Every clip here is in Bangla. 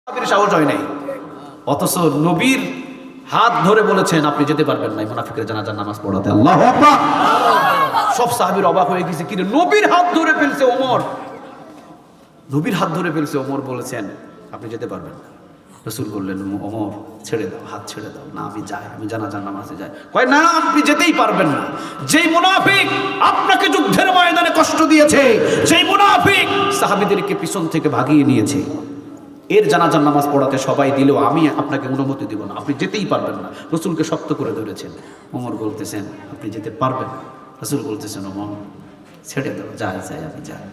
সাহাবীর সাহস হয় নাই, অথচ নবীর হাত ধরে বলেছেন আপনি যেতে পারবেন না মুনাফিকের জানাজার নামাজ পড়াতে। আল্লাহু আকবার। সব সাহাবীর অবাক হয়ে গেছে, কি রে নবীর হাত ধরে ফেলছে ওমর, নবীর হাত ধরে ফেলছে ওমর, বলেছেন আপনি যেতে পারবেন না। রাসূল বললেন ওমর ছেড়ে দাও, হাত ছেড়ে দাও। না আমি যাই, আমি জানাজার নামাজে যাই। কয় না আপনি যেতেই পারবেন না, যেই মুনাফিক আপনাকে যুদ্ধের ময়দানে কষ্ট দিয়েছে, যেই মুনাফিক সাহাবীদেরকে পিছন থেকে ভাগিয়ে নিয়েছে, এর জানাজার নামাজ পড়াতে সবাই দিলেও আমি আপনাকে অনুমতি দিব না, আপনি যেতেই পারবেন না। রাসূলকে শক্ত করে ধরেছেন। ওমর বলতেছেন আপনি যেতে পারবেন না। রাসূল বলতেছেন ওমর ছেড়ে দাও, যাই যাই আমি যাই।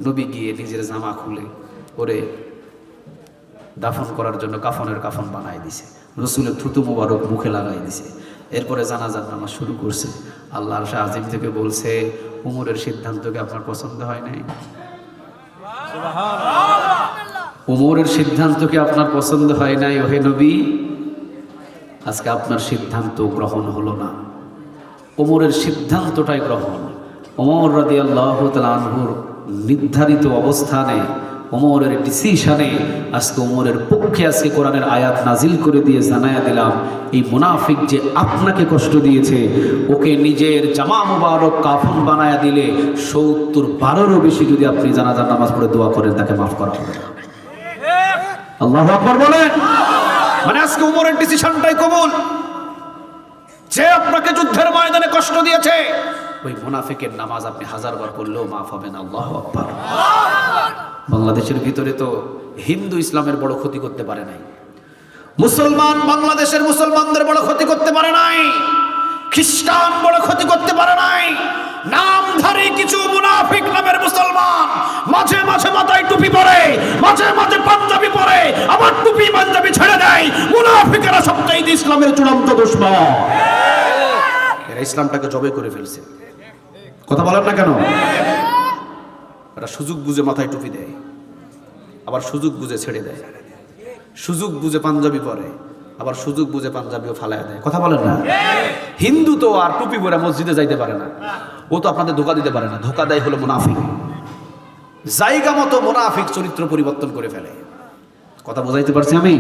নবী গিয়ে নিজের জামা খুলে ওরে দাফন করার জন্য কাফনের কাফন বানাই দিছে, রাসূলের থুতু মোবারক মুখে লাগাই দিছে। এরপরে জানাজার নামাজ শুরু করছে। আল্লাহর শাহ আজিম থেকে বলছে ওমরের সিদ্ধান্তকে আপনার পছন্দ হয় নাই? ওমরের সিদ্ধান্তকে আপনার পছন্দ হয় নাই? ওহে নবী, আজকে আপনার সিদ্ধান্ত গ্রহণ হলো না, ওমরের সিদ্ধান্তটাই গ্রহণ। ওমর রাদিয়াল্লাহু তাআলা আনহুর নির্ধারিত অবস্থানে, ওমরের ডিসিশনে আজকে ওমরের পক্ষে আজকে কোরআনের আয়াত নাজিল করে দিয়ে জানায়া দিলাম এই মুনাফিক যে আপনাকে কষ্ট দিয়েছে, ওকে নিজের জামা মুবারক কাফন বানায়া দিলে 70-12-এরও বেশি যদি আপনি জানাজার নামাজ পড়ে দোয়া করেন তাকে মাফ করা হবে না। আল্লাহু আকবার বলেন। মানে আজকে ওমরের ডিসিশনটাই কবুল। যে আপনাকে যুদ্ধের ময়দানে কষ্ট দিয়েছে ওই মুনাফিকের নামাজ আপনি 1000 বার পড়লেও মাফ হবে না। আল্লাহু আকবার। বাংলাদেশের ভিতরে তো হিন্দু ইসলামের বড় ক্ষতি করতে পারে নাই, মুসলমান বাংলাদেশের মুসলমানদের বড় ক্ষতি করতে পারে নাই, খ্রিস্টান বড় ক্ষতি করতে পারে নাই, নামধারী কিছু মুনাফিক নামের মুসলমান মাঝে মাঝে মাথায় টুপি পরে, মাঝে মাঝে পাঞ্জাবি পরে, আবার টুপি পাঞ্জাবি ছেড়ে দেয়। মুনাফিকেরা সবচাইতে ইসলামের চূড়ান্ত দুশমন। এরা ইসলামটাকে জবে করে ফেলছে। কথা বলেন না কেন? এরা সুযোগ বুঝে মাথায় টুপি দেয়, আবার সুযোগ বুঝে ছেড়ে দেয়, সুযোগ বুঝে পাঞ্জাবি পরে, আবার সুযোগ বুঝে পাঞ্জাবিও ফালায় দেয়। কথা বলেন না? হিন্দু তো আর টুপি পরে মসজিদে যাইতে পারে না, ও তো আপনাদের ধোকা দিতে পারে না। ধোকা দেয় হলো মুনাফিক, জায়গা মতো মুনাফিক চরিত্র পরিবর্তন করে ফেলে। কথা বোঝাইতে পারছি আমি?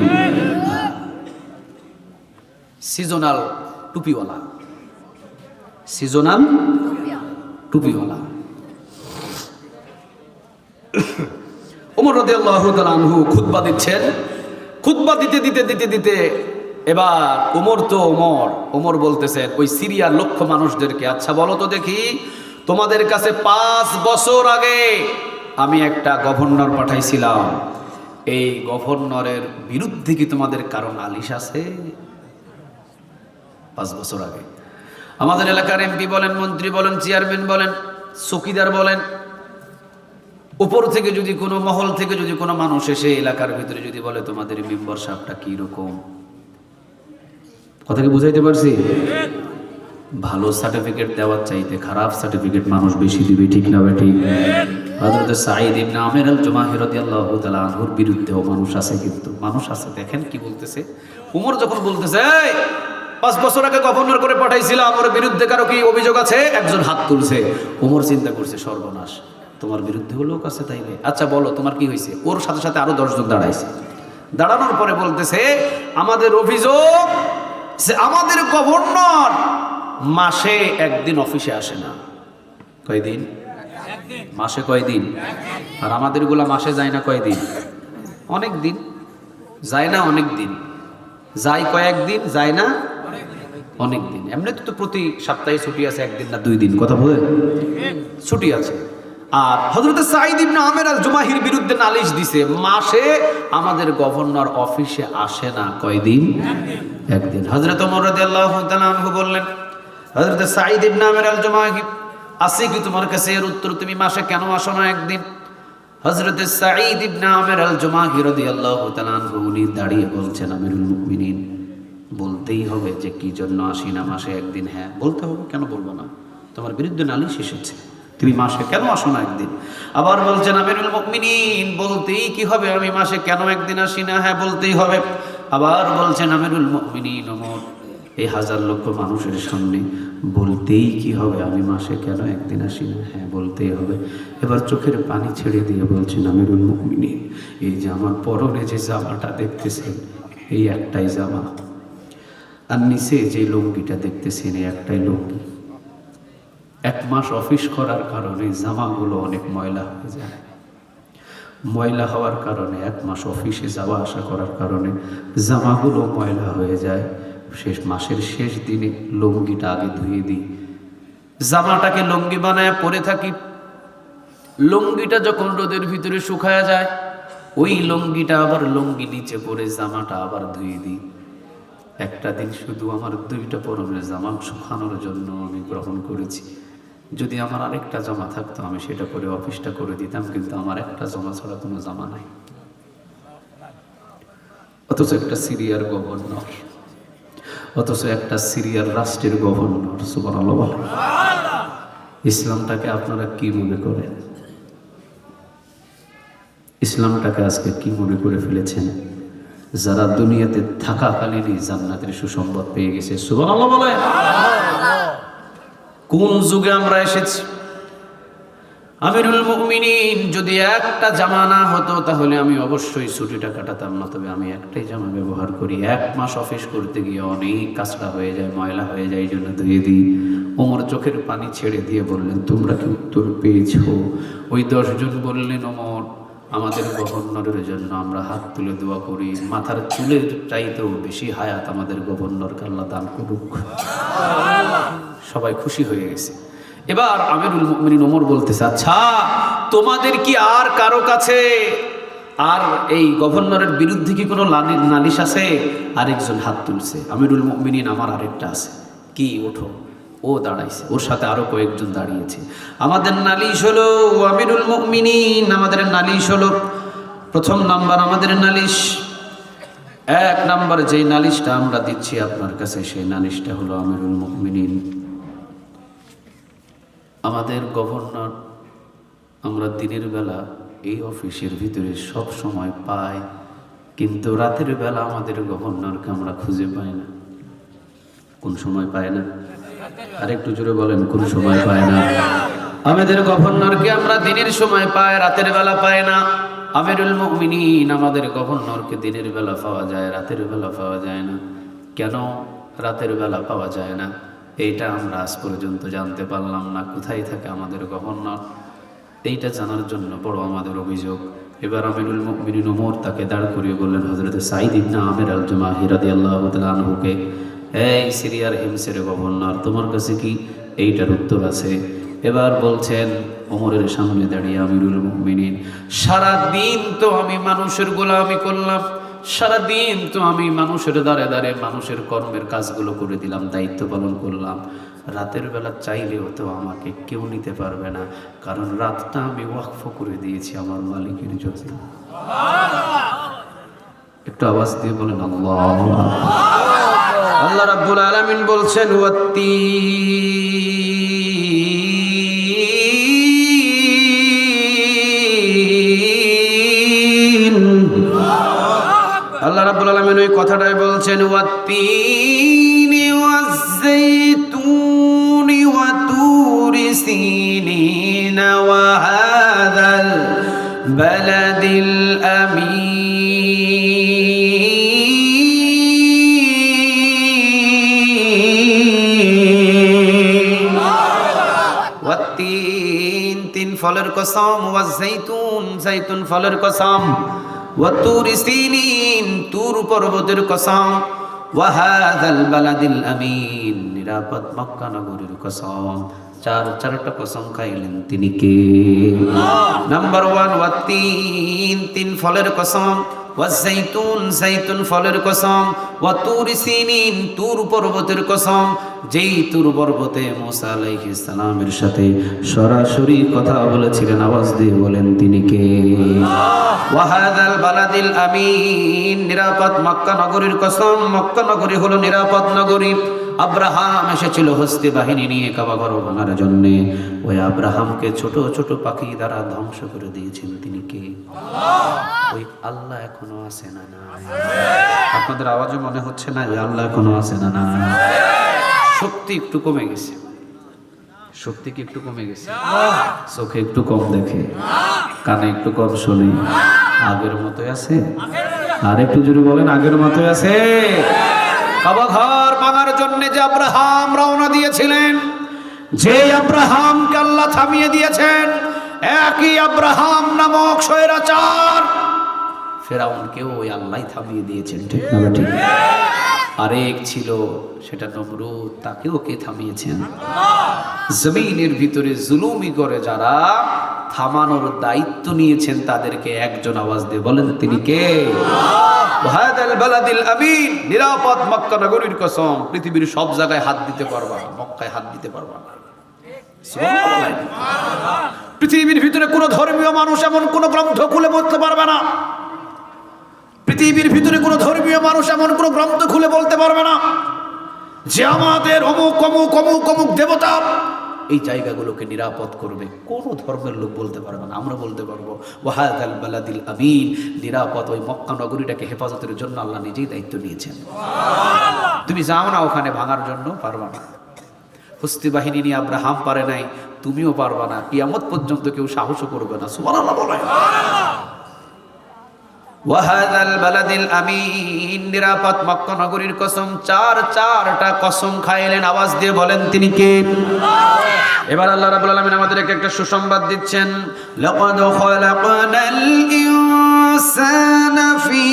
সিজনাল টুপিওয়ালা, সিজনাল টুপিওয়ালা। ওমর রাদিয়াল্লাহু তাআলা আনহু খুতবা দিচ্ছেন। খুতবা দিতে দিতে দিতে দিতে এবার ওমর তো ওমর বলতেছেন ওই সিরিয়ার লক্ষ মানুষদেরকে, আচ্ছা বলো তো দেখি, তোমাদের কাছে 5 বছর আগে আমি একটা গভর্নর পাঠাইছিলাম, এই গভর্নরের বিরুদ্ধে কি তোমাদের কারো নালিশ আছে? 5 বছর আগে আমাদের এলাকার এমপি বলেন, মন্ত্রী বলেন, চেয়ারম্যান বলেন, চৌকিদার বলেন, উপর থেকে যদি কোনো মহল থেকে যদি কোনো মানুষ এসে এলাকার ভিতরে যদি বলে তোমাদের মেম্বার সাহেবটা কি রকম, কথা কি বুঝাইতে পারছি? ভালো সার্টিফিকেট দেওয়ার চাইতে খারাপ সার্টিফিকেট মানুষ বেশি দিবে, ঠিক না ভাই? ঠিক। হযরত সাঈদ ইবনে আমির আল-জুমাহি রাদিয়াল্লাহু তাআলা আনহুর বিরুদ্ধেও মানুষ আছে, কিন্তু মানুষ আছে। দেখেন কি বলতেছে ওমর যখন বলতেছে 5 বছর আগে গভর্নর করে পাঠাইছিলাম, ওর বিরুদ্ধে কারো কি অভিযোগ আছে? একজন হাত তুলছে। ওমর চিন্তা করছে সর্বনাশ, তোমার বিরুদ্ধেও লোক আছে তাইলে, আচ্ছা বলো তোমার কি হয়েছে? ওর সাথে সাথে আরো 10 জন দাঁড়াইছে। দাঁড়ানোর পরে বলতেছে আমাদের অভিযোগ যে আমাদের গভর্নর মাসে একদিন অফিসে আসে না। কয়দিন? মাসে কয়দিন? আর আমাদের গুলা মাসে যায় না কয়দিন? অনেক দিন যায় না, অনেক দিন যায়, কয়েকদিন যায় না, অনেক দিন। এমনি তো প্রতি সপ্তাহে ছুটি আছে, একদিন না 2 দিন, কথা বলে ছুটি আছে। আর হযরত সাঈদ ইবনে আমির আল-জুমাহির বিরুদ্ধে নালিশ দিছে, মাসে আমাদের গভর্নর অফিসে আসে না, কয়দিন? একদিন। হযরত ওমর রাদিয়াল্লাহু তাআলা আনহু বললেন হযরত সাঈদ ইবনে আমির আল-জুমাহি, আছে কি তোমার কাছে এর উত্তর? তুমি মাসে কেন আসো না একদিন? হযরত সাঈদ ইবনে আমির আল-জুমাহি রাদিয়াল্লাহু তাআলা আনহু উনি দাঁড়িয়ে বলছেন আমিরুল মুমিনিন, বলতেই হবে যে কি জন্য আসি না মাসে একদিন। হ্যাঁ বলতে হবে, কেন বলবো না? তোমার বিরুদ্ধে নালিশ এসেছে, তুমি মাসে কেন আসো না একদিন? আবার বলছেন আমিরুল মুমিনিন, বলতেই কি হবে, আমি মাসে কেন একদিন আসি না? হ্যাঁ বলতেই হবে। আবার বলছেন আমিরুল মুমিনিন ওমর, এই হাজার লক্ষ মানুষের সামনে বলতেই কি হবে, আমি মাসে কেন একদিন আসি না? হ্যাঁ, বলতেই হবে। এবার চোখের পানি ছেড়ে দিয়ে বলছেন, আমিরুল মুমিনিন, এই যে আমার পরনে যে জামাটা দেখতেছেন, এই একটাই জামা, আর নিচে যে লুঙ্গিটা দেখতেছেন, এই একটাই লুঙ্গি। 1 মাস অফিস করার কারণে জামাগুলো অনেক ময়লা হয়ে যায়। ময়লা হওয়ার কারণে 1 মাস অফিসে যাওয়া আসা করার কারণে জামাগুলো ময়লা হয়ে যায়। মাসের শেষ দিনে লুঙ্গিটা আগে ধুয়ে দিই, জামাটাকে লুঙ্গি বানায় পরে থাকি। লুঙ্গিটা যখন রোদের ভিতরে শুকায়া যায়, ওই লুঙ্গিটা আবার লুঙ্গি নিচে পরে জামাটা আবার ধুয়ে দিই। একটা দিন শুধু আমার 2টা পরনের জামা শুকানোর জন্য আমি গ্রহণ করেছি। যদি আমার আরেকটা জামা থাকতো আমি সেটা পরে অফিসটা করে দিতাম, কিন্তু আমার একটা জামা ছাড়া কোনো জামা নাই। অথচ একটা সিরিয়ার গভর্নর, অথচ একটা সিরিয়ার রাষ্ট্রের গভর্নর। সুবহানাল্লাহ বলেন। ইসলামটাকে আপনারা কি মনে করেন? ইসলামটাকে আজকে কি মনে করে ফেলেছেন? যারা দুনিয়াতে থাকাকালীনই জান্নাতের সুসংবাদ পেয়ে গেছে। সুবহানাল্লাহ বলেন। কোন যুগে আমরা এসেছি? আমিরুল মুমিনিন, যদি একটা জামা না হতো তাহলে আমি অবশ্যই ছুটিটা কাটাতাম না, তবে আমি একটাই জামা ব্যবহার করি। 1 মাস অফিস করতে গিয়ে অনেক কাঁচড়া হয়ে যায়, ময়লা হয়ে যায়, এই জন্য ধুয়ে দিই। ওমর চোখের পানি ছেড়ে দিয়ে বললেন, তোমরা কি উত্তর পেয়েছ? ওই 10 জন বললেন, ওমর, আমাদের গভর্নরের জন্য আমরা হাত তুলে দোয়া করি, মাথার চুলের চাইতেও বেশি হায়াত আমাদের গভর্নরকে আল্লাহ দান করুক। সবাই খুশি হয়ে গেছে। এবার আমিরুল মুমিনিন ওমর বলতেছে, আচ্ছা তোমাদের কি আর কারো কাছে আর এই গভর্নরের বিরুদ্ধে কি কোনো নালিশ আছে? আরেকজন হাত তুলছে। আমিরুল মুমিনিন, আমার আরেকটা আছে। কি? ওঠো। ও দাঁড়াইছে, ওর সাথে আরো কয়েকজন দাঁড়িয়েছে। আমাদের নালিশ হলো, আমিরুল মুমিনিন, আমাদের নালিশ হলো, প্রথম নাম্বার আমাদের নালিশ, 1 নাম্বার যেই নালিশটা আমরা দিচ্ছি আপনার কাছে, সেই নালিশটা হলো, আমিরুল মুমিনিন, আমাদের গভর্নর আমরা দিনের বেলা এই অফিসের ভিতরে সব সময় পাই, কিন্তু রাতের বেলা আমাদের গভর্নরকে আমরা খুঁজে পাই না। কোন সময় পাই না? আরেকটু জোরে বলেন, কোন সময় পায় না? আমাদের গভর্নরকে আমরা দিনের সময় পাই, রাতের বেলা পাই না। আমিরুল মুমিনিন, আমাদের গভর্নরকে দিনের বেলা পাওয়া যায়, রাতের বেলা পাওয়া যায় না। কেন রাতের বেলা পাওয়া যায় না? এইটা আমরা আজ পর্যন্ত জানতে পারলাম না, কোথায় থাকে আমাদের গভর্নর। এইটা জানার জন্য বড় আমাদের অভিযোগ। এবার আমিরুল মুমিনিন ওমর তাকে দাঁড় করিয়ে বললেন, হযরত সাঈদ ইবনে আমির আল জুমাহি রাদিয়াল্লাহু তাআলা আনহুকে, এই সিরিয়ার হিমসের গভর্নর, তোমার কাছে কি এইটার উত্তর আছে? এবার বলছেন ওমরের সামনে দাঁড়িয়ে আমিরুল মুমিনিন, সারা দিন তো আমি মানুষের গোলামি করলাম, সারা দিন তো আমি মানুষের দ্বারে দ্বারে মানুষের কর্মের কাজগুলো করে দিলাম, দায়িত্ব পালন করলাম। রাতের বেলা চাইলেও তো আমাকে কেউ নিতে পারবে না, কারণ রাতটা আমি ওয়াকফ করে দিয়েছি আমার মালিকের জন্য। একটু আওয়াজ দিয়ে বলেন আল্লাহ। আল্লাহ রাব্বুল আলামিন বলছেন, আল্লাহ রাব্বুল আলামিন ওই কথাটাই বলছেন, ওয়াত্তিনি ওয়াজ-যাইতুনি ওয়া তুরি সিনিন ওয়া হাযাল বালাদিল আমিন। ওয়াত্তিন, 3 ফলের কসম, ওয়াজ-যাইতুন, যাইতুন ফলের কসম, ওয়া তুরি সিনিন, তুর পর্বতের কসম, ওয়া হাযাল বালাদিল আমিন, নিরাপদ মক্কা নগরীর কসম। চারটা কসম খাইলেন, তিনি কে? নাম্বার 1 ওয়াত্তিন, 3 ফলের কসম, ওয়াজ-যাইতুন, যাইতুন ফলের কসম, ওয়া তুরি সিনিন, তুর পর্বতের কসম, যেই তুর পর্বতে মুসা আলাইহিস সালামের সাথে সরাসরি কথা বলেছিলেন। আওয়াজ দিয়ে বলেন, তিনি কে? ওয়া হাযাল বালাদিল আমিন, নিরাপদ মক্কা নগরীর কসম, মক্কা নগরী হলো নিরাপদ নগরী। আব্রাহাম এসেছিল হস্তি বাহিনী নিয়ে কাবা ঘর ভাঙার জন্য। ওই আব্রাহামকে ছোট ছোট পাখি দ্বারা ধ্বংস করে দিয়েছেন তিনি কে? ওই আল্লাহ এখনো আছে না? না, আপনাদের আওয়াজে মনে হচ্ছে না ওই আল্লাহ এখনো আছে না? না, শক্তি একটু কমে গেছে। শক্তি কি একটু কমে গেছে? চোখে একটু কম দেখে, কানে একটু কম শোনে, আগের মতোই আছে? আর একটু জোরে বলেন, আগের মতোই আছে? কাবা ঘর ভাঙার জন্য যে আব্রাহাম রওনা দিয়েছিলেন, যে আব্রাহামকে আল্লাহ থামিয়ে দিয়েছেন, একই আব্রাহাম নামক স্বৈরাচার ফেরাউনকেও ওই আল্লাহ থামিয়ে দিয়েছেন, ঠিক না ঠিক? আরেক ছিল সেটা নমরুদ, তাকেও কে থামিয়েছেন? জমিনের ভিতরে জুলুমি করে যারা থামানোর দায়িত্ব নিয়েছেন তাদেরকে একজন আওয়াজ দিয়ে বলেন তিনি কে? ওয়াহাদাল বালাদিল আমিন, নিরাপদ মক্কা নগরীর কসম, পৃথিবীর সব জায়গায় হাত দিতে পারবা, মক্কায় হাত দিতে পারবা না। পৃথিবীর ভিতরে কোন ধর্মীয় মানুষ এমন কোন গ্রন্থ খুলে বলতে পারবে না। পৃথিবীর ভিতরে কোন ধর্মীয় মানুষ এমন কোন গ্রন্থ খুলে বলতে পারবে না যে আমাদের অমুক অমুক অমুক অমুক দেবতা এই জায়গাগুলোকে নিরাপদ করবে। কোন ধর্মের লোক বলতে পারবে না, আমরা বলতে পারবো। ওয়াহাদাল বালাদিল আমিন, নিরাপদ ওই মক্কা নগরীটাকে হেফাজতের জন্য আল্লাহ নিজেই দায়িত্ব নিয়েছেন। তুমি যাও না ওখানে, ভাঙার জন্য পারবা না। হস্তি বাহিনী নিয়ে আব্রাহাম পারে নাই, তুমিও পারবা না। কিয়ামত পর্যন্ত কেউ সাহসও করবে না। সুবহানাল্লাহ বলেন। ওয়াহাদাল বালাদিল আমিন, নিরাপদ মক্কা নগরীর কসম, চারটা কসম খাইলেন। আওয়াজ দিয়ে বলেন তিনি কে? এবার আল্লাহ রাব্বুল আলামিন আমাদেরকে একটা সুসংবাদ দিচ্ছেন। লাকাদ খালাকনাল ইনসানা ফি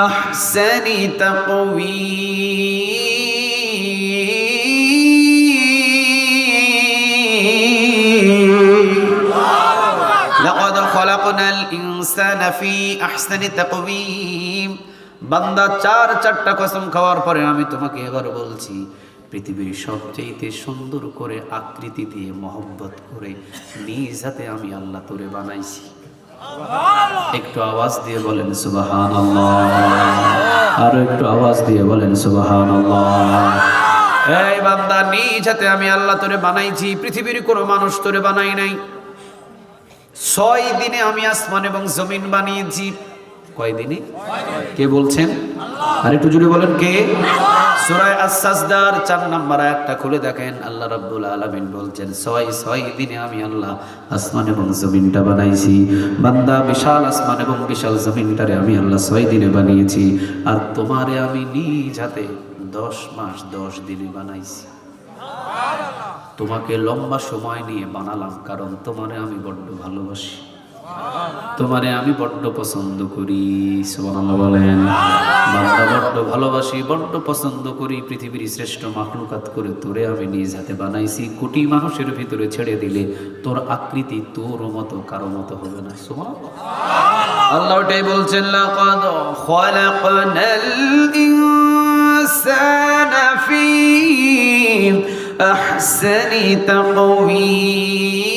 আহসানি তাকওয়ীম। লাকাদ খালাকনাল ইনসানা ফি আহসানি তাকওয়ীম। বান্দা চারটা কসম খাওয়ার পরে আমি তোমাকে এবার বলছি, পৃথিবীর সবচেয়ে সুন্দর করে আকৃতি দিয়ে মহব্বত করে নিজ হাতে আমি আল্লাহ তোরে বানাইছি। একটু আওয়াজ দিয়ে বলেন সুবহানাল্লাহ, আরো একটু আওয়াজ দিয়ে বলেন সুবহানাল্লাহ। এই বান্দা, নিজ হাতে আমি আল্লাহ তোরে বানাইছি, পৃথিবীর কোনো মানুষ তোরে বানাই নাই। 6 দিনে আমি আসমান এবং জমিন বানিয়েছি। কয় দিনে? কে বলছেন? আর একটু জুড়ে বলেন কে? সূরা আস-সাজদার 4 নম্বর আয়াতটা খুলে দেখেন। আল্লাহ রাব্বুল আলামিন বলছেন 6 দিনে আমি আল্লাহ আসমান এবং জমিনটা বানাইছি। বান্দা, বিশাল আসমান এবং বিশাল জমিনটারে আমি আল্লাহ 6 দিনে বানিয়েছি, আর তোমারে আমি নিজ হাতে 10 মাস 10 দিনে বানাইছি। তোমাকে লম্বা সময় নিয়ে বানালাম, কারণ তোমারে আমি বড্ড ভালোবাসি, তোমারে আমি বড্ড পছন্দ করি। সুবহানাল্লাহ বলেন। বান্দা, বড্ড ভালোবাসি, বড্ড পছন্দ করি। পৃথিবীর শ্রেষ্ঠ মাখলুকাত করে তোরে আমি নিজ হাতে বানাইছি। কোটি মানুষের ভিতরে ছেড়ে দিলে তোর আকৃতি তোর মতো কারো মতো হবে না। সুবহানাল্লাহ। আল্লাহ ওটাই বলছেন, লাকাদ খালাকনাল ইনসানা ফি আহসানি তাকওয়ীম।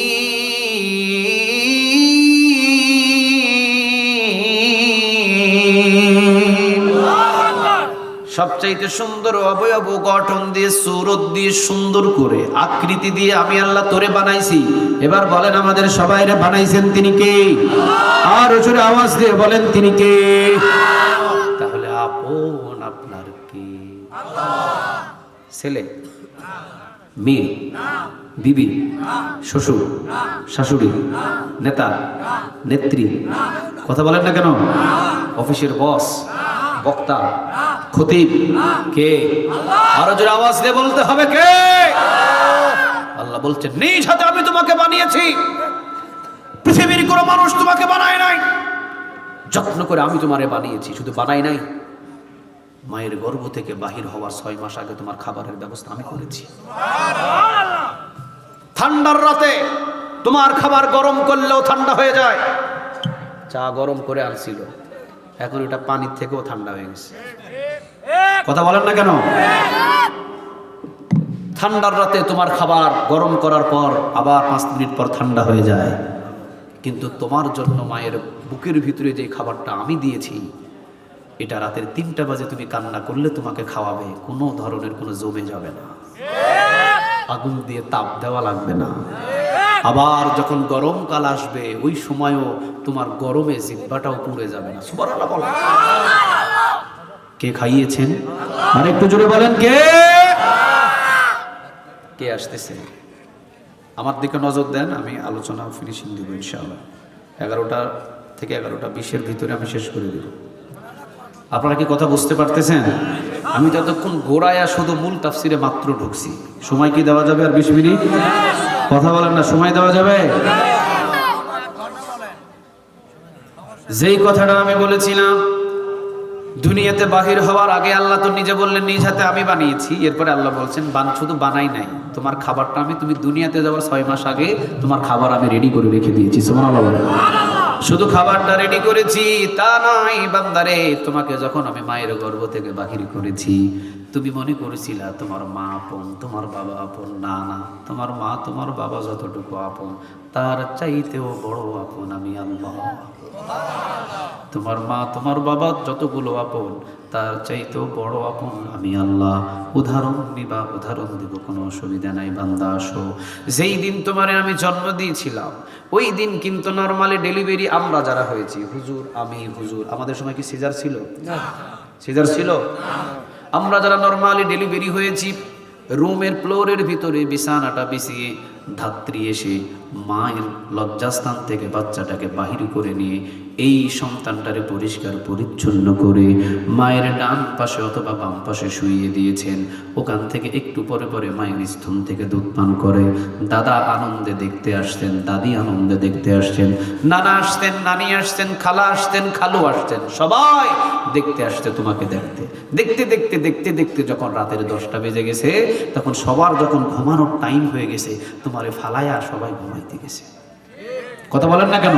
সবচাইতে সুন্দর অবয়ব গঠন দিয়ে, সুরত দিয়ে, সুন্দর করে আকৃতি দিয়ে আমি আল্লাহ তোরে বানাইছি। এবার বলেন, আমাদের সবাইরে বানাইছেন তিনি কে? আর জোরে আওয়াজ দিয়ে বলেন তিনি কে? তাহলে আপন আপনার কে? ছেলে, মেয়ে, বিবি, শ্বশুর, শাশুড়ি, নেতা, নেত্রী, কথা বলেন না কেন? অফিসের বস, বক্তা, খতিব, কে? আরো জোরে আওয়াজ দিয়ে বলতে হবে কে? আল্লাহ বলছেন, নিজ হাতে আমি তোমাকে বানিয়েছি। পৃথিবীর কোনো মানুষ তোমাকে বানায় নাই, যত্ন করে আমি তোমারে বানিয়েছি। শুধু বানাই নাই, মায়ের গর্ভ থেকে বাহির হওয়ার 6 মাস আগে তোমার খাবারের ব্যবস্থা আমি করেছি। ঠান্ডার রাতে তোমার খাবার গরম করলেও ঠান্ডা হয়ে যায়। চা গরম করে আনছিল, এখন এটা পানির থেকেও ঠান্ডা হয়ে গেছে। কথা বলেন না কেন? ঠান্ডার রাতে তোমার খাবার গরম করার পর আবার 5 মিনিট পর ঠান্ডা হয়ে যায়, কিন্তু তোমার জন্য মায়ের বুকের ভিতরে যে খাবারটা আমি দিয়েছি এটা রাতের 3টা বাজে তুমি কান্না করলে তোমাকে খাওয়াবে, কোনো ধরনের কোনো জমে যাবে না, আগুন দিয়ে তাপ দেওয়া লাগবে না। আবার যখন গরমকাল আসবে ওই সময়ও তোমার গরমে জিহ্বাটাও পুড়ে যাবে না। সুবহানাল্লাহ বলেন। কে খাইয়েছেন? আর একটু জোরে বলেন, কে কে আসতেছে? আমার দিকে নজর দেন, আমি আলোচনা ফিনিশিং দিব ইনশাআল্লাহ। 11টা থেকে 11টা 20-এর ভিতরে আমি শেষ করে দেব। আপনারা কি কথা বুঝতে পারতেছেন? আমি ততক্ষণ গোড়ায়া শুধু মূল তাফসিরে মাত্র ঢুকছি। সময় কি দেওয়া যাবে আর 20 মিনিট? কথা বলেন না, সময় দেওয়া যাবে? যেই কথাটা আমি বলেছিলাম, দুনিয়াতে বাহির হওয়ার আগে আল্লাহ তো নিজে বললেন নিজ হাতে আমি বানিয়েছি। এরপরে আল্লাহ বলছেন শুধু বানাই নাই, তোমার খাবারটা আমি, তুমি দুনিয়াতে যাওয়ার 6 মাস আগে তোমার খাবার আমি রেডি করে রেখে দিয়েছি। সুবহানাল্লাহ বলেন। শুধু খাবারটা রেডি করেছি তা নয় বান্দারে, তোমাকে যখন আমি মায়ের গর্ভ থেকে বাহির করেছি তুমি মনে করেছিলা তোমার মা আপন, তোমার বাবা আপন। না না, তোমার মা তোমার বাবা যতটুকু আপন তার চাইতেও বড় আপন আমি আল্লাহ। তোমার মা তোমার বাবা যতগুলো আপন তার চাইতেও বড় আপন আমি আল্লাহ। উদাহরণ নিবা, উদাহরণ দিব, কোনো অসুবিধা নাই। বান্দা আসো, যেই দিন তোমারে আমি জন্ম দিয়েছিলাম ওই দিন কিন্তু নরমালি ডেলিভারি আমরা যারা হয়েছি, হুজুর, আমি, হুজুর, আমাদের সময় কি সিজার ছিল? সিজার ছিল? আমরা যারা নরমালি ডেলিভারি হয়েছি রুমের ফ্লোরের ভিতরে বিছানাটা বিছিয়ে ধাত্রী এসে মায়ের লজ্জাস্থান থেকে বাচ্চাটাকে বাহির করে নিয়ে এই সন্তানটারে পরিষ্কার পরিচ্ছন্ন করে মায়ের ডান পাশে অথবা বাম পাশে শুইয়ে দিয়েছেন। ওখান থেকে একটু পরে পরে মায়ের স্তন থেকে দুধ পান করে। দাদা আনন্দে দেখতে আসতেন, দাদি আনন্দে দেখতে আসতেন, নানা আসতেন, নানি আসতেন, খালা আসতেন, খালু আসতেন, সবাই দেখতে আসতে তোমাকে দেখতে দেখতে দেখতে দেখতে দেখতে যখন রাতের 10টা বেজে গেছে, তখন সবার যখন ঘুমানোর টাইম হয়ে গেছে, তোমারে ফালায়া সবাই ঘুমাইতে গেছে। কথা বলেন না কেন?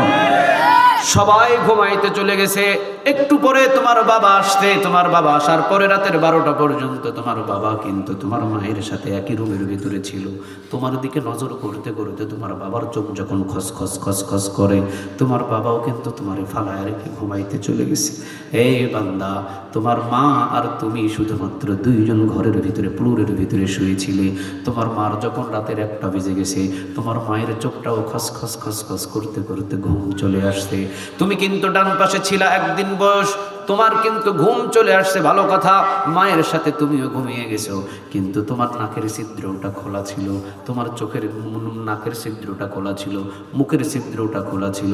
সবাই ঘুমাইতে চলে গেছে। একটু পরে তোমার বাবা আসতে, তোমার বাবা আসার পরে রাতের 12টা পর্যন্ত তোমার বাবা কিন্তু তোমার মায়ের সাথে একই রুমের ভিতরে ছিল। তোমার দিকে নজর করতে করতে তোমার বাবার চোখ যখন খসখস খসখস করে, তোমার বাবাও কিন্তু তোমারে ফালায় রেখে ঘুমাইতে চলে গেছে। এই বান্দা, তোমার মা আর তুমি শুধুমাত্র 2 জন ঘরের ভিতরে ফ্লোরের ভিতরে শুয়েছিলে। তোমার মার যখন রাতের 1টা বেজে গেছে, তোমার মায়ের চোখটাও খসখস খসখস করতে করতে ঘুম চলে আসছে। তুমি কিন্তু ডান পাশে ছিলা, একদিন বয়স, তোমার কিন্তু ঘুম চলে আসছে, ভালো কথা, মায়ের সাথে তুমিও ঘুমিয়ে গেছো। কিন্তু তোমার নাকের ছিদ্রটা খোলা ছিল, তোমার চোখের নাকের ছিদ্রটা খোলা ছিল, মুখের ছিদ্রটা খোলা ছিল,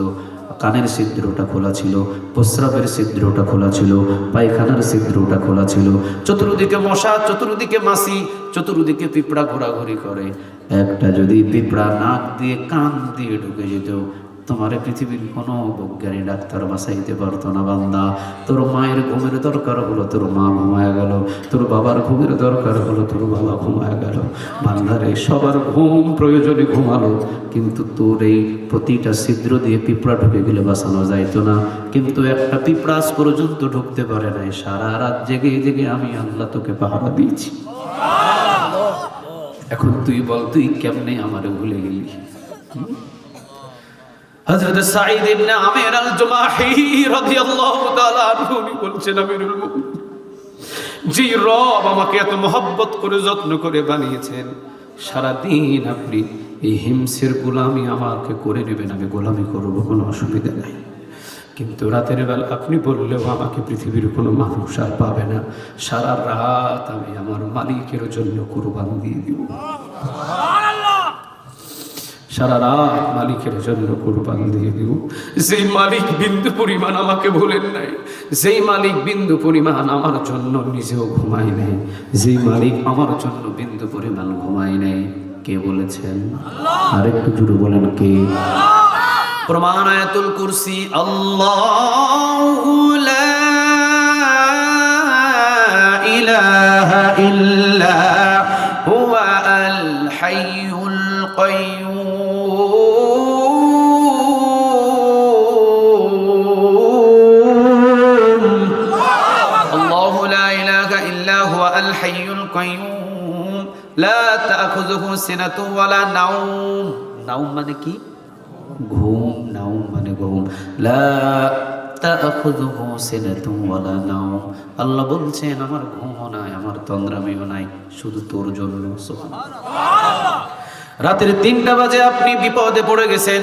কানের ছিদ্রটা খোলা ছিল, প্রস্রাবের ছিদ্রটা খোলা ছিল, পায়খানার ছিদ্রটা খোলা ছিল। চতুর্দিকে মশা, চতুর্দিকে মাছি, চতুর্দিকে পিঁপড়া ঘোরাঘুরি করে। একটা যদি পিঁপড়া নাক দিয়ে কান দিয়ে ঢুকে যেত, তোমারে পৃথিবীর কোনো বৈজ্ঞানিক ডাক্তার বাঁচাইতে পারতো না। বান্দা, তোর মায়ের ঘুমের দরকার হলো, তোর মা ঘুমায় গেল। তোর বাবার ঘুমের দরকার হলো, তোর বাবা ঘুমায় গেল। বান্দারে, সবার ঘুম প্রয়োজনে ঘুমালো, কিন্তু তোর এই প্রতিটা ছিদ্র দিয়ে পিঁপড়া ঢুকে গেলে বাঁচানো যাইতো না। কিন্তু একটা পিঁপড়া আজ পর্যন্ত ঢুকতে পারে নাই। সারা রাত জেগে জেগে আমি আল্লাহ তোকে পাহারা দিয়েছি। এখন তুই বল, তুই কেমনে আমারে ভুলে গেলি? হযরত সাঈদ ইবনে আমির আল-জুমাহি রাদিয়াল্লাহু তাআলা আনহু বলছেন, আমিরুল মুমিনিন, যে রব আমাকে এত মহব্বত করে যত্ন করে বানিয়েছেন, সারাদিন আপনি এই হিমসের গোলামি আমাকে করে নেবেন, আমি গোলামি করবো, কোনো অসুবিধা নাই। কিন্তু রাতের বেলা আপনি বললেও আমাকে পৃথিবীর কোনো মানুষ আর পাবে না। সারা রাত আমি আমার মালিকের জন্য কুরবান দিয়ে দিব। সারা রাত মালিকের জন্য কুরবান দিয়ে দিব। যেই মালিক বিন্দু পরিমাণ আমাকে ভুলেন নাই, যেই মালিক বিন্দু পরিমাণ আমার জন্য নিজেও ঘুমাই নাই, যেই মালিক আমার জন্য বিন্দু পরিমাণ ঘুমাই নাই, কে বলেছেন? আরেকটু জোরে বলেন, কে? প্রমাণ আয়াতুল কুরসি, আল্লাহু লা ইলাহা ইল্লা হুয়া আল হাইয়ুল কাইয়্যুম লা তাখুযুহু সিনাতুন ওয়ালা নাওম। নাওম মানে কি? ঘুম। নাওম মানে ঘুম। লা তাখুযুহু সিনাতুন ওয়ালা নাওম। আল্লাহ বলছেন আমার ঘুমও নাই, আমার তন্দ্রামিও নাই, শুধু তোর জন্য। সুবহানাল্লাহ। রাতের 3টা বাজে আপনি বিপদে পড়ে গেছেন,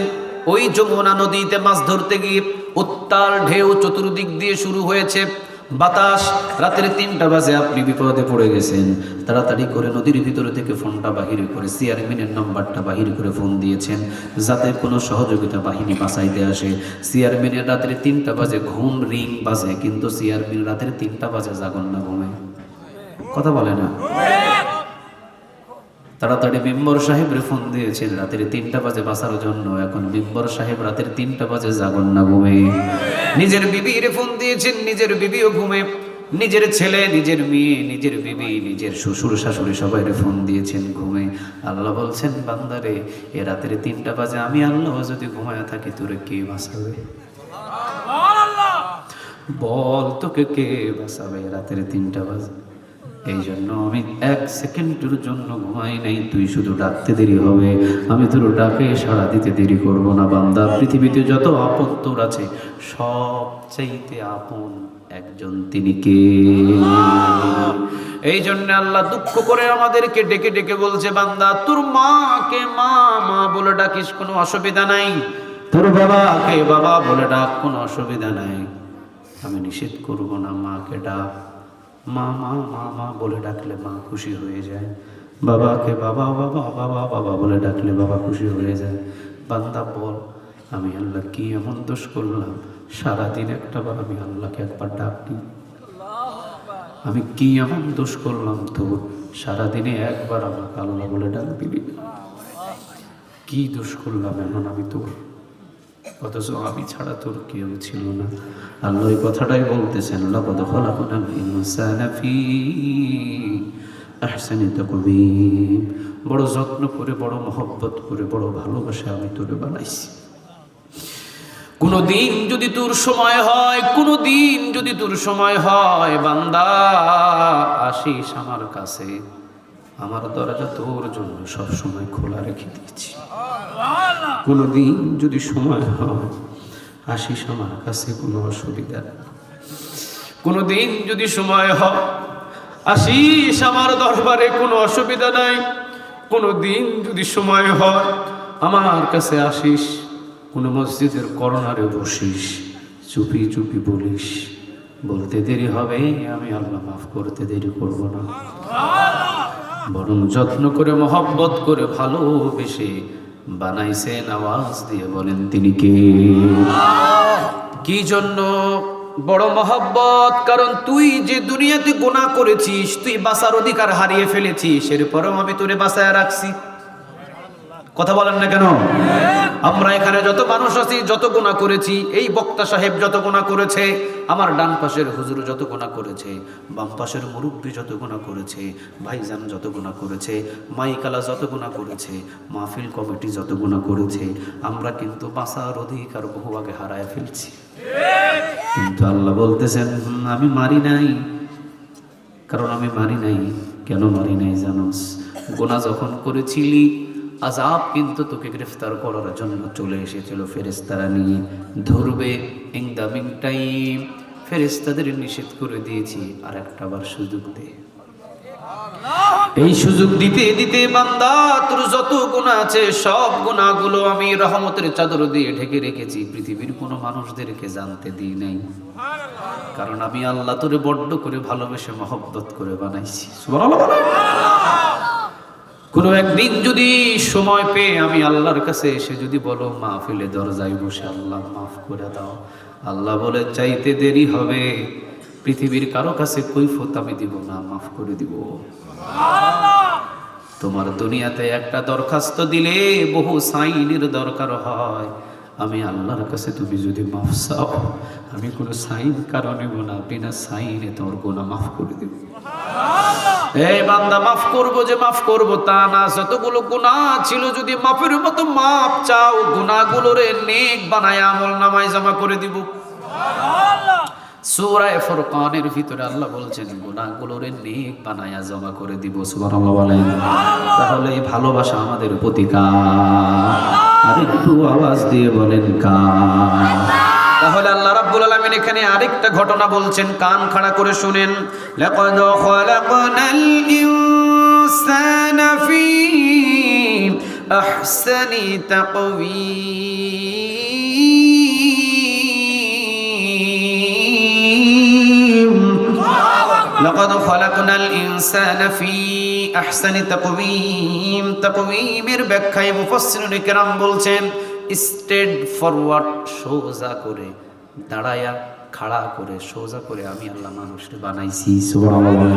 ওই যমুনা নদীতে মাছ ধরতে গিয়ে উত্তাল ঢেউ চতুর্দিক দিয়ে শুরু হয়েছে, বাতাস। রাতের 3টা বাজে আপনি বিপদে পড়ে গেছেন, তাড়াতাড়ি করে নদীর ভিতরে থেকে ফোনটা বাহির করে চেয়ারম্যানের নাম্বারটা বাহির করে ফোন দিয়েছেন, যাতে কোনো সহযোগিতা বাহিনী বাঁচাইতে আসে। চেয়ারম্যানের রাতের 3টা বাজে ঘুম রিং বাজে, কিন্তু চেয়ারম্যান রাতের 3টা বাজে জাগন না, ঘুমে। কথা বলে না। তাড়াতাড়ি মেম্বর সাহেবের ফোন দিয়েছেন রাতের 3টা বাজে বাঁচার জন্য। এখন মেম্বর সাহেব রাতের 3টা বাজে জাগন না, ঘুমে। নিজের বিবির ফোন দিয়েছেন, নিজের বিবিও ঘুমে। নিজের ছেলে, নিজের মেয়ে, নিজের বিবি, নিজের শ্বশুর শাশুড়ি সবাই ফোন দিয়েছেন, ঘুমে। আল্লাহ বলছেন বান্দারে, এ রাতের 3টা বাজে আমি আল্লাহ যদি ঘুমায় থাকি তোরে কে বাঁচাবে? বল, তোকে কে বাঁচাবে রাতের 3টা বাজে? এই জন্য আমি 1 সেকেন্ডের জন্য ঘুমাই নাই। তুই শুধু ডাকতে দেরি হবে, আমি তোর ডাকে সাড়া দিতে দেরি করব না। বান্দা, পৃথিবীতে যত আপন তোর আছে, সবচাইতে আপন একজন, তিনি কে? এই জন্য আল্লাহ দুঃখ করে আমাদেরকে ডেকে ডেকে বলছে, বান্দা তোর মাকে মা মা বলে ডাকিস, কোনো অসুবিধা নাই। তোর বাবাকে বাবা বলে ডাক, কোনো অসুবিধা নাই। আমি নিষেধ করব না, মাকে ডাক। মা মা মা মা বলে ডাকলে মা খুশি হয়ে যায়। বাবাকে বাবা বাবা বাবা বাবা বলে ডাকলে বাবা খুশি হয়ে যায়। বান্দা বল, আমি আল্লাহ কি এমন দোষ করলাম? সারাদিন একটাবার আমি আল্লাহকে একবার ডাকি? আমি কি এমন দোষ করলাম তোর সারাদিনে একবার আমাকে আল্লাহ বলে ডাক দিবি? কি দোষ করলাম এমন আমি তোর? অথচ আমি ছাড়া তোর কেউ ছিল না। আল্লাহ ওই কথাটাই বলতেছেন, লাকাদ খালাকনাল ইনসানা ফি আহসানি তাকওয়িম। বড় যত্ন করে, বড় মহব্বত করে, বড় ভালোবাসা আমি তোরে বানাইছি। কোনদিন যদি তোর সময় হয়, কোনদিন যদি তোর সময় হয়, বান্দা আসিস আমার কাছে, আমার দরজা তোর জন্য সব সময় খোলা রেখে দিয়েছি। কোনদিন যদি সময় হয়, আসিস আমার কাছে, কোনো অসুবিধা নেই। কোনদিন যদি সময় হয়, আসিস আমার দরবারে, কোনো অসুবিধা নাই। কোনদিন যদি সময় হয়, আমার কাছে আসিস, কোন মসজিদের কর্নারে বসিস, চুপি চুপি বলিস, বলতে দেরি হবে, আমি আল্লাহ মাফ করতে দেরি করব না। বরং যত্ন করে, মহব্বত করে, ভালোবেসে বানাইছেন। আওয়াজ দিয়ে বলেন তিনি কে? কি জন্য বড় মহব্বত? কারণ তুই যে দুনিয়াতে গুনাহ করেছিস, তুই বাঁচার অধিকার হারিয়ে ফেলেছিস, এরপরেও আমি তোরে বাঁচায় রাখছি। কথা বলেন না কেন? আমরা এখানে যত মানুষ আছি, যত গুনাহ করেছি, এই বক্তা সাহেব যত গুনাহ করেছে, আমার ডান পাশের হুজুর যত গুনাহ করেছে, বাম পাশের মুরব্বী যত গুনাহ করেছে, ভাইজান যত গুনাহ করেছে, মাইকালা যত গুনাহ করেছে, মাহফিল কমিটি যত গুনাহ করেছে, আমরা কিন্তু বাঁচার অধিকার বহু আগে হারায় ফেলছি। কিন্তু আল্লাহ বলতেছেন আমি মারি নাই। কারণ আমি মারি নাই। কেন মারি নাই জানোস? গুনাহ যখন করেছিলি, আযাব কিন্তু তোকে গ্রেফতার করার জন্য চলে এসেছিল। ফেরেশতারা নিয়ে ধরবে, ইন দ্য মিন টাইম ফেরেশতাদের নিষেধ করে দিয়েছি, আর একটা বার সুযোগ দে। এই সুযোগ দিতে দিতে বান্দা, তোর যত গুনাহ আছে সব গুনাহগুলো আমি রহমতের চাদর দিয়ে ঢেকে রেখেছি। পৃথিবীর কোনো মানুষদেরকে জানতে দিই নাই। কারণ আমি আল্লাহ তোরে বড্ড করে ভালোবেসে মহব্বত করে বানাইছি। সুবহানাল্লাহ। কোনো একদিন যদি সময় পেয়ে আমি আল্লাহর কাছে এসে যদি বলো, মাহফিলে দরজায় বসে আল্লাহ মাফ করে দাও, আল্লাহ বলে চাইতে দেরি হবে, পৃথিবীর কারো কাছে কৈফত আমি দিব না, মাফ করে দিব। তোমার দুনিয়াতে একটা দরখাস্ত দিলে বহু সাইনের দরকার হয়। আমি আল্লাহর কাছে তুমি যদি মাফ চাও, আমি কোনো সাইন কারণ নেব না, বিনা সাইনে তোমার গুনাহ মাফ করে দেব। এই বান্দা, মাফ করবো যে মাফ করবো তা না, যতগুলো গুনাহ ছিল যদি মাফের মতো মাফ চাও, গুনাহগুলোরে নেক বানায় আমল নামায় জমা করে দিব। সূরা ফুরকানের ভিতরে আল্লাহ বলছেন গুনাহগুলোরে নেক বানায়া জমা করে দিব। সুবহানাল্লাহ বলেন। তাহলে এই ভালোবাসা আমাদের প্রতি কার? আর একটু আওয়াজ দিয়ে বলেন কার? তাহলে আল্লাহ রাব্বুল আলামিন এখানে আরেকটা ঘটনা বলছেন, কান খাড়া করে শুনেন। লাকাদ খালাকনাল ইনসানা ফি আহসানি তাকওয়ীম। লাকাদ খালাকনাল ইনসানা ফি আহসানি তাকওয়ীম। তাকওয়ীমের ব্যাখ্যায় মুফাসসিরুন কিরাম বলছেন স্ট্রেট ফরওয়ার্ড, সোজা করে দাঁড়ায়া খাড়া করে সোজা করে আমি আল্লাহ মানুষকে বানাইছি। সুবহানাল্লাহ।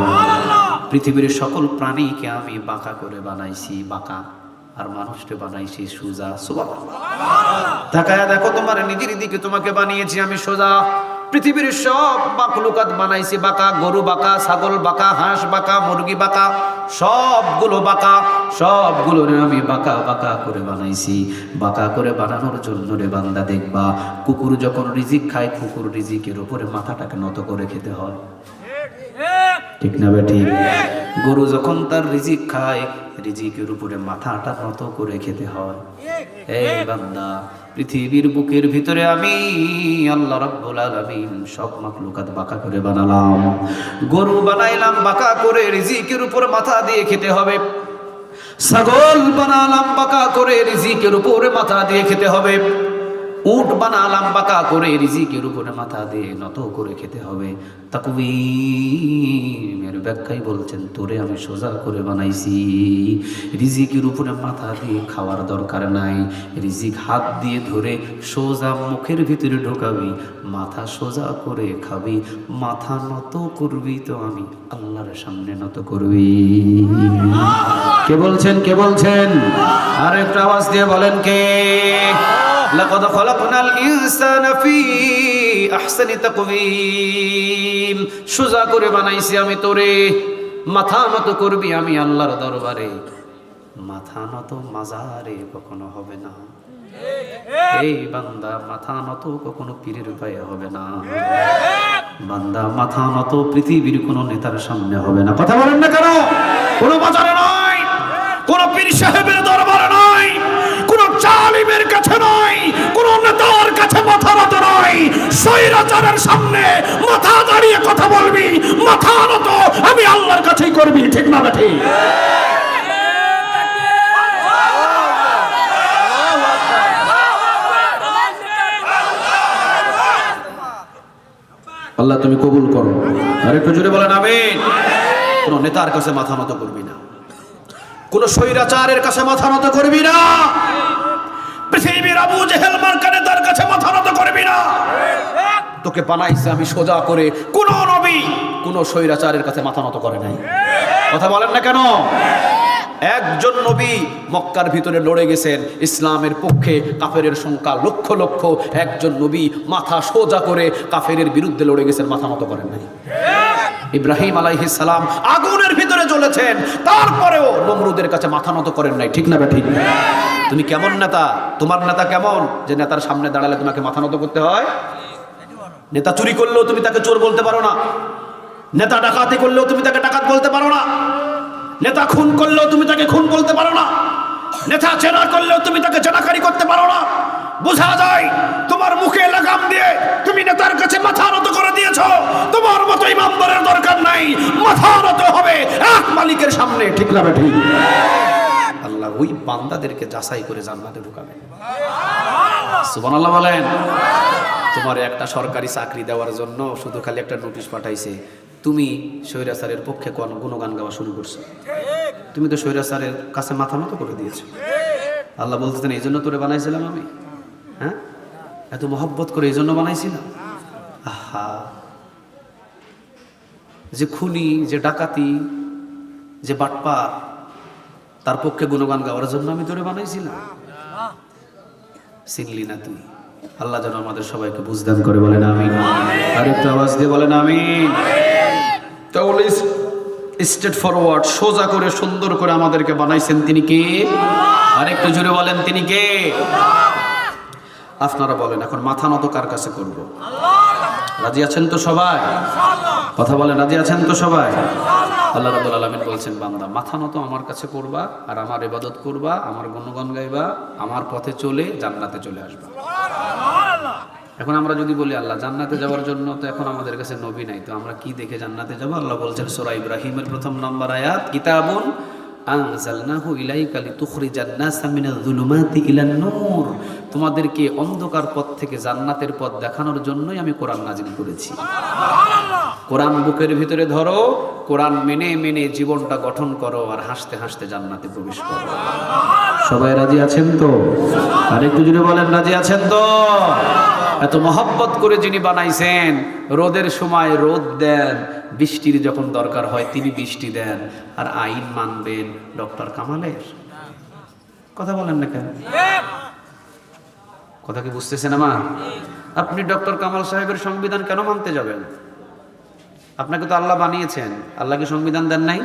পৃথিবীর সকল প্রাণীকে আমি বাঁকা করে বানাইছি, বাঁকা, আর মানুষকে বানাইছি সোজা। সুবহানাল্লাহ। তাকায়া দেখো তোমার নিজের দিকে, তোমাকে বানিয়েছি আমি সোজা। পৃথিবীর সব মাখলুকাত বানাইছি বাঁকা, গরু বাঁকা, ছাগল বাঁকা, হাঁস বাঁকা, মুরগি বাঁকা, সবগুলো বাঁকা, সবগুলো আমি বাঁকা বাঁকা করে বানাইছি। বাঁকা করে বানানোর জন্য রে বান্দা দেখবা, কুকুর যখন রিজিক খায়, কুকুর রিজিকের উপরে মাথাটাকে নত করে খেতে হয়, ঠিক না ঠিক? গরু যখন তার রিজিক খায়, রিজিকের উপরে মাথাটা নত করে খেতে হয়। এই বান্দা, পৃথিবীর বুকের ভিতরে আমি আল্লাহ রাব্বুল আলামিন সব মাখলুকাত বাঁকা করে বানালাম। গরু বানাইলাম বাঁকা করে, রিজিকের উপর মাথা দিয়ে খেতে হবে। ছাগল বানালাম বাঁকা করে, রিজিকের উপরে মাথা দিয়ে খেতে হবে। উট বানালাম বাঁকা করে, রিজিকের উপরে মাথা দিয়ে নত করে খেতে হবে। তাকওয়ীমের ব্যাখ্যায় বলছেন, তোরে আমি সোজা করে বানাইছি। রিজিকের উপরে মাথা দিয়ে খাওয়ার দরকার নাই, রিজিক হাত দিয়ে ধরে সোজা মুখের ভিতরে ঢোকাবি, মাথা সোজা করে খাবি, মাথা নত করবি তো আমি আল্লাহর সামনে নত করবি। কে বলছেন? কে বলছেন? আর একটা আওয়াজ দিয়ে বলেন কে? লাকাদ খালাকনাল ইনসানা ফি আহসানি তাকওয়ীম। সোজা করে বানাইছি আমি তোরে, মাথা নত করবি আমি আল্লাহর দরবারে। মাথা নত মাজারে কখনো হবে না। এই বান্দা, মাথা নত কখনো পীরের পায়ে হবে না। বান্দা, মাথা নত পৃথিবীর কোনো নেতার সামনে হবে না। কথা বলেন না কেন? কোনো বাজারে নয়, কোন পীর সাহেবের দরবারে নয়, কোন জালিমের কাছে নয়, কোন নেতার কাছে মাথা নত নয়। স্বৈরাচারের সামনে মাথা দাঁড়িয়ে কথা বলবি, মাথা নত আমি আল্লাহর কাছেই করবি, ঠিক না ঠিক? আল্লাহ তুমি কবুল করো। আর একটু জোরে বলেন আমিন। কোন নেতার কাছে মাথা নত করবি না, কোন স্বৈরাচারের কাছে মাথা নত করবি না, পৃথিবীর আবু জেহেল মার্কা নেতার কাছে মাথা নত করবি না। তোকে বানাইছে আমি সোজা করে। কোন নবী কোন স্বৈরাচারের কাছে মাথা নত করে নাই। কথা বলেন না কেন? একজন নবী মক্কার ভিতরে লড়ে গেছেন ইসলামের পক্ষে, কাফেরের সংখ্যা লক্ষ লক্ষ। একজন নবী মাথা সোজা করে কাফেরের বিরুদ্ধে লড়ে গেছেন, মাথা নত করেন নাই। ইব্রাহিম আলাইহিস সালাম আগুনের ভিতরে জ্বলেছেন, তারপরেও নমরুদের কাছে মাথা নত করেন নাই, ঠিক না ঠিক? তুমি কেমন নেতা? তোমার নেতা কেমন যে নেতার সামনে দাঁড়ালে তোমাকে মাথা নত করতে হয়? নেতা চুরি করলেও তুমি তাকে চোর বলতে পারো না, নেতা ডাকাতি করলেও তুমি তাকে ডাকাত বলতে পারো না, নেতা খুন করলেও তুমি তাকে খুন বলতে পারো না, নেতা জেনা করলেও তুমি তাকে জেনাকারী করতে পারো না। বোঝা যায় তোমার মুখে লাগাম দিয়ে তুমি নেতার কাছে মাথা নত করে দিয়েছো। তোমার মতো ইমানদারের দরকার নাই, মাথা নত হবে এক মালিকের সামনে, ঠিক না ঠিক? আল্লাহ ওই বান্দাদেরকে যাচাই করে জান্নাতে ঢুকাবেন। সুবহানাল্লাহ বলেন। তোমার একটা সরকারি চাকরি দেওয়ার জন্য শুধু খালি একটা নোটিশ পাঠাইছে, তুমি স্বৈরাচারের পক্ষে কোন গুণগান গাওয়া শুরু করছো। তুমি তো স্বৈরাচারের কাছে মাথা নত করে দিয়েছো। আল্লাহ বলতেছেন এই জন্য তোরে বানাইছিলাম আমি, হ্যাঁ, এত মহব্বত করে এই জন্য বানাইছিলাম। আহা, যে খুনি, যে ডাকাতি, যে বাটপা, তার পক্ষে গুণগান গাওয়ার জন্য আমি তোরে বানাইছিলাম। চিনলি না তুই। আল্লাহ যেন আমাদের সবাইকে বুঝদান করে, বলেন আমিন। আর একটু আওয়াজ দিয়ে বলেন আমিন। তাহলে স্ট্রেট ফরওয়ার্ড, সোজা করে সুন্দর করে আমাদেরকে বানাইছেন তিনি কে? আর একটু জোরে বলেন তিনি কে? আপনারা বলেন এখন মাথা নত কার কাছে করব? রাজি আছেন তো সবাই? কথা বলেন, রাজি আছেন তো সবাই? আল্লাহ রাব্বুল আলামিন বলছেন, বান্দা মাথা নত আমার কাছে করবা, আর আমার ইবাদত করবা, আমার গুণগান গাইবা, আমার পথে চলে জান্নাতে চলে আসবা। এখন আমরা যদি বলি আল্লাহ জান্নাতে যাওয়ার জন্য তো এখন আমাদের কাছে নবী নাই, তো আমরা কি দেখে জান্নাতে যাব? আল্লাহ বলছেন সূরা ইব্রাহিমের 1 নম্বর আয়াত, কিতাবুন আনজালনাহু ইলাইকা লিতুখরিজান নাসা মিনাজ যুলুমাতি ইলান নূর, তোমাদেরকে অন্ধকার পথ থেকে জান্নাতের পথ দেখানোর জন্যই আমি কোরআন নাজিল করেছি। কোরআন বুকের ভিতরে ধরো, কোরআন মেনে মেনে জীবনটা গঠন করো, আর হাসতে হাসতে জান্নাতে প্রবেশ করো। সবাই রাজি আছেন তো? আর একটু জুড়ে বলেন রাজি আছেন তো? এত মহব্বত করে যিনি বানাইছেন, রোদের সময় রোদ দেন, বৃষ্টির যখন দরকার হয় তিনি বৃষ্টি দেন, আর আইন মানবেন ডক্টর কামালের? কথা বলেন না কেন? কথা কি বুঝতেছেন আমার? আপনি ডক্টর কামাল সাহেবের সংবিধান কেন মানতে যাবেন? আপনাকে তো আল্লাহ বানিয়েছেন, আল্লাহ কি সংবিধান দেন নাই?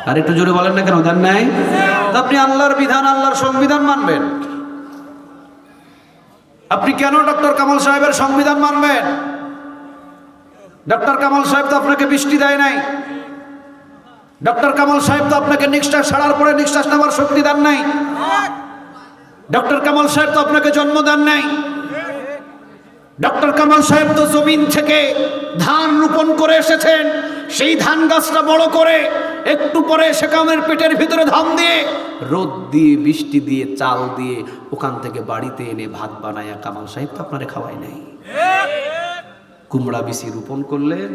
আর একটু জোরে বলেন না কেন দেন নাই? আপনি আল্লাহর বিধান, আল্লাহর সংবিধান মানবেন। আপনি কেন ডক্টর কামাল সাহেবের সংবিধান মানবেন? ডক্টর কামাল সাহেব তো আপনাকে বৃষ্টি দেয় নাই। ডক্টর কামাল সাহেব তো আপনাকে নিঃশ্বাস ছাড়ার পরে নিঃশ্বাস নেওয়ার শক্তি দেন নাই। ডক্টর কামাল সাহেব তো আপনাকে জন্ম দেন নাই। ডক্টর কামাল সাহেব তো জমিন থেকে ধান রোপণ করে এসেছেন, সেই ধান গাছটা বড় করে একটু পরে সেখানের পেটের ভিতরে ধান দিয়ে, রোদ দিয়ে, বৃষ্টি দিয়ে, চাল দিয়ে ওখান থেকে বাড়িতে এনে ভাত বানায়া কামাল সাহেব তো আপনারে খাওয়াই নাই। কুমড়া বিচি রোপণ করলেন,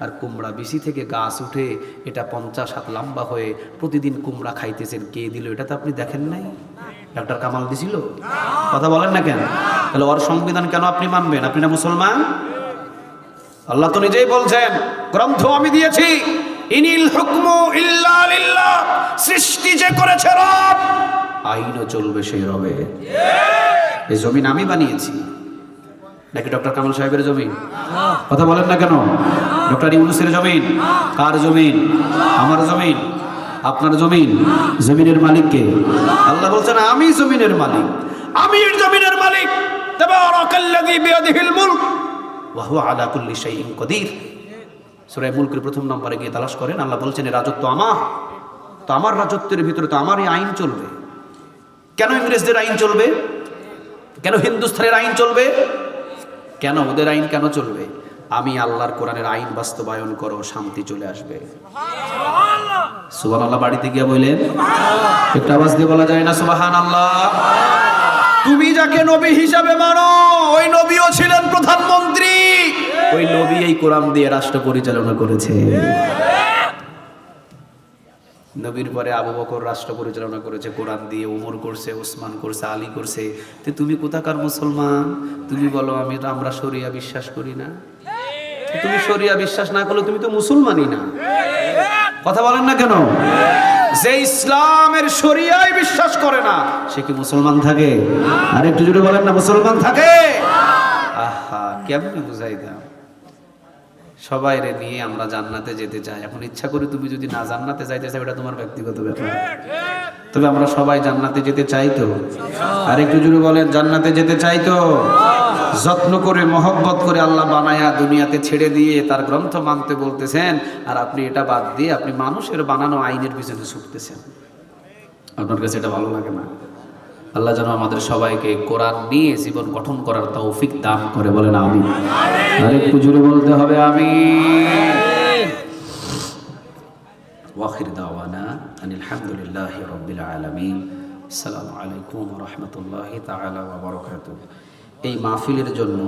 আর কুমড়া বিচি থেকে গাছ উঠে এটা 50 হাত লম্বা হয়ে প্রতিদিন কুমড়া খাইতেছেন, কে দিল এটা তো আপনি দেখেন নাই? ডক্টর কামাল দিছিল? কথা বলেন না কেন? তাহলে ওর সংবিধান কেন আপনি মানবেন? আপনি না মুসলমান? আল্লাহ তো নিজেই বলছেন, গ্রন্থ আমি দিয়েছি, ইনিল হুকমু ইল্লা লিল্লাহ, সৃষ্টি যে করেছে রব, আইনও চলবে সেই রবে। এই জমিন আমি বানিয়েছি। নাকি ডক্টর কামাল সাহেবের জমিন? কথা বলেন না কেন? ডক্টর ইউনূসের জমিন? কার জমিন? আমার জমিন, আপনার জমিন। জমিনের মালিক কে? আল্লাহ বলছেন আমি জমিনের মালিক, আমি এর জমিনের মালিক। তাবারাকাল্লাযী বিয়াদিহিল মুলক ওয়া হুয়া আলা কুল্লি শাইইন কাদির। সূরা মুলকের 1 নম্বরে গিয়ে তালাশ করেন, আল্লাহ বলছেন রাজত্ব আমার, তো আমার রাজত্বের ভিতরে তো আমারই আইন চলবে। কেন ইংরেজদের আইন চলবে? কেন হিন্দুস্তানের আইন চলবে? কেন ওদের আইন কেন চলবে? আমি আল্লাহর কোরআনের আইন বাস্তবায়ন করো, শান্তি চলে আসবে। সুবহানাল্লাহ। বাড়িতে গিয়ে বললেন, একটা আওয়াজ দিয়ে বলা যায় না সুবহানাল্লাহ? তুমি যাকে নবী হিসাবে মানো, ওই নবীও ছিলেন প্রধানমন্ত্রী, ওই নবী এই কোরআন দিয়ে রাষ্ট্র পরিচালনা করেছে। নবীর পরে আবু বকর রাষ্ট্র পরিচালনা করেছে কোরআন দিয়ে, ওমর করছে, ওসমান করছে, আলী করছে। তো তুমি কোথাকার মুসলমান? তুমি বলো আমরা শরিয়া বিশ্বাস করি না। তুমি শরিয়া বিশ্বাস না করলে তুমি তো মুসলমানই না। কথা বলেন না কেন? যে ইসলামের শরিয়ায় বিশ্বাস করে না সে কি মুসলমান থাকে? আর একটু জোরে বলেন না, মুসলমান থাকে? আহা, কেমন বুঝাই দাও। সবাই রে নিয়ে আমরা জান্নাতে যেতে চাই। এখন ইচ্ছা করে তুমি যদি না জান্নাতে যাইতে চাও, এটা তোমার ব্যক্তিগত ব্যাপার। তবে আমরা সবাই জান্নাতে যেতে চাই তো? আর একটু জোরে বলেন, জান্নাতে যেতে চাই তো? যত্ন করে মহব্বত করে আল্লাহ বানায়া দুনিয়াতে ছেড়ে দিয়ে তার গ্রন্থ মানতে বলতেছেন, আর আপনি এটা বাদ দিয়ে আপনি মানুষের বানানো আইনের পিছনে ছুটতেছেন। আপনার কাছে এটা ভালো লাগে না? আল্লাহ যেন আমাদের সবাইকে কোরআন নিয়ে জীবন গঠন করার তৌফিক দান করে, বলেন আমিন। আর একটু জোরে বলতে হবে আমিন। ওয়াখির দাওয়ানা আনিল হামদুলিল্লাহি রাব্বিল আলামিন। আসসালামু আলাইকুম ওয়া রাহমাতুল্লাহি তাআলা ওয়া বারাকাতুহু। এই মাহফিলের জন্য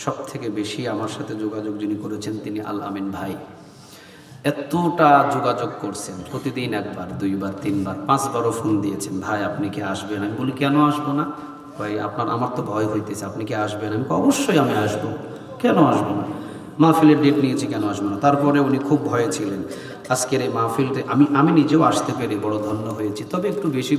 সবথেকে বেশি আমার সাথে যোগাযোগ যিনি করেছেন তিনি আল আমিন ভাই। এতটা যোগাযোগ করছেন, প্রতিদিন 1 বার 2 বার 3 বার 5 বারও ফোন দিয়েছেন, ভাই আপনি কি আসবেন? আমি বলি কেন আসবো না? ভাই আমার তো ভয় হইতেছে, আপনি কি আসবেন? আমি অবশ্যই আমি আসবো, কেন আসবো না? মাহফিলের ডেট নিয়েছি, কেন আসবো না? তারপরে উনি খুব ভয়ে ছিলেন। আজকের এই মাহফিলতে আমি নিজেও আসতে পেরে বড় ধন্য হয়েছি, তবে একটু বেশি